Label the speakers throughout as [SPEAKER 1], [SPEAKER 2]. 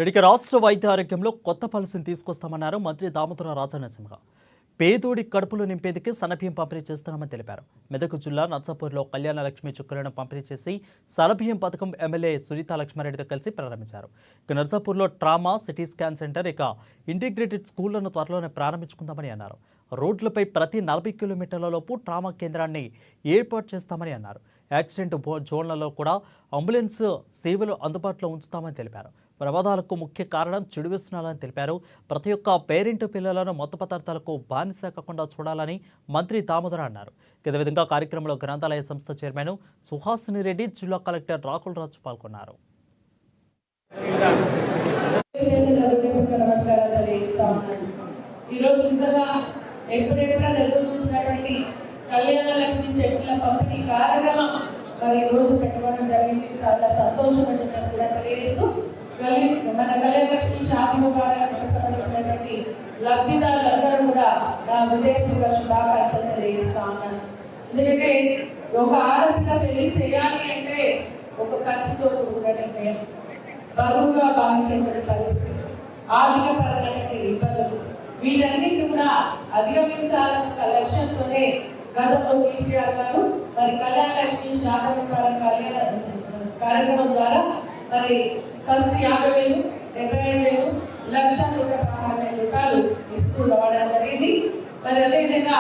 [SPEAKER 1] ఇక రాష్ట్ర వైద్య ఆరోగ్యంలో కొత్త పాలసీని తీసుకొస్తామన్నారు మంత్రి దామోదర రాజనరసింహ. పేదోడి కడుపులు నింపేందుకు సన్నబియ్యం పంపిణీ చేస్తున్నామని తెలిపారు. మెదక్ జిల్లా నర్సాపూర్లో కళ్యాణ లక్ష్మి చుక్కలను పంపిణీ చేసి సన్నబియ్యం పథకం ఎమ్మెల్యే సునీతా లక్ష్మారెడ్డితో కలిసి ప్రారంభించారు. ఇక నర్సాపూర్లో ట్రామా, సిటీ స్కాన్ సెంటర్, ఇక ఇంటిగ్రేటెడ్ స్కూళ్లను త్వరలోనే ప్రారంభించుకుందామని అన్నారు. రోడ్లపై ప్రతి 40 కిలోమీటర్లలోపు ట్రామా కేంద్రాన్ని ఏర్పాటు చేస్తామని అన్నారు. యాక్సిడెంట్ జోన్లలో కూడా అంబులెన్స్ సేవలు అందుబాటులో ఉంచుతామని తెలిపారు. ప్రమాదాలకు ముఖ్య కారణం చెడు వ్యసనాలని తెలిపారు. ప్రతి ఒక్క పేరెంట్ పిల్లలను మత్తు పదార్థాలకు బానిస కాకుండా చూడాలని మంత్రి దామోదర అన్నారు. ఇదే విధంగా కార్యక్రమంలో గ్రంథాలయ సంస్థ చైర్మన్ సుహాసిని రెడ్డి, జిల్లా కలెక్టర్ రాకుల్ రాజు పాల్గొన్నారు.
[SPEAKER 2] కళ్యాణ లక్ష్మి చెక్కుల పంపిణీ కార్యక్రమం మరి రోజు పెట్టుకోవడం జరిగింది. చాలా సంతోషం అని చెప్పేసి కూడా తెలియజేస్తూ మన కళ్యాణ లక్ష్మి షాపింగ్ సంబంధించినటువంటి లబ్ధిదారులందరూ కూడా నా హృదయపూర్వక శుభాకాంక్షలు తెలియజేస్తా ఉన్నాను. ఎందుకంటే ఒక ఆడపిల్ల పెళ్లి చేయాలి అంటే ఒక ఖర్చుతో కూడుకున్న నిర్ణయం, బరువుగా భావించేటువంటి పరిస్థితి, ఆర్థిక పరమైనటువంటి ఇబ్బందులు, వీటన్నిటి కూడా అధిగమించాలన్న లక్ష్యంతోనే గతంలో కేసీఆర్ గారు మరి కళ్యాణ లక్ష్మి షాపింగ్ కార్యక్రమం ద్వారా మరి ఫస్ట్ 50,000, 75,000, 1,16,000 రూపాయలు ఇస్తూ రావడం జరిగింది. మరి అదేవిధంగా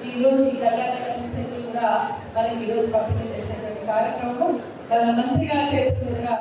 [SPEAKER 2] ఈ రోజు ఈ కళ్యాణ లక్ష్మి చెక్కులు కూడా మరి ఈ రోజు పంపిణీ చేసినటువంటి కార్యక్రమం మంత్రిగా చేతులుగా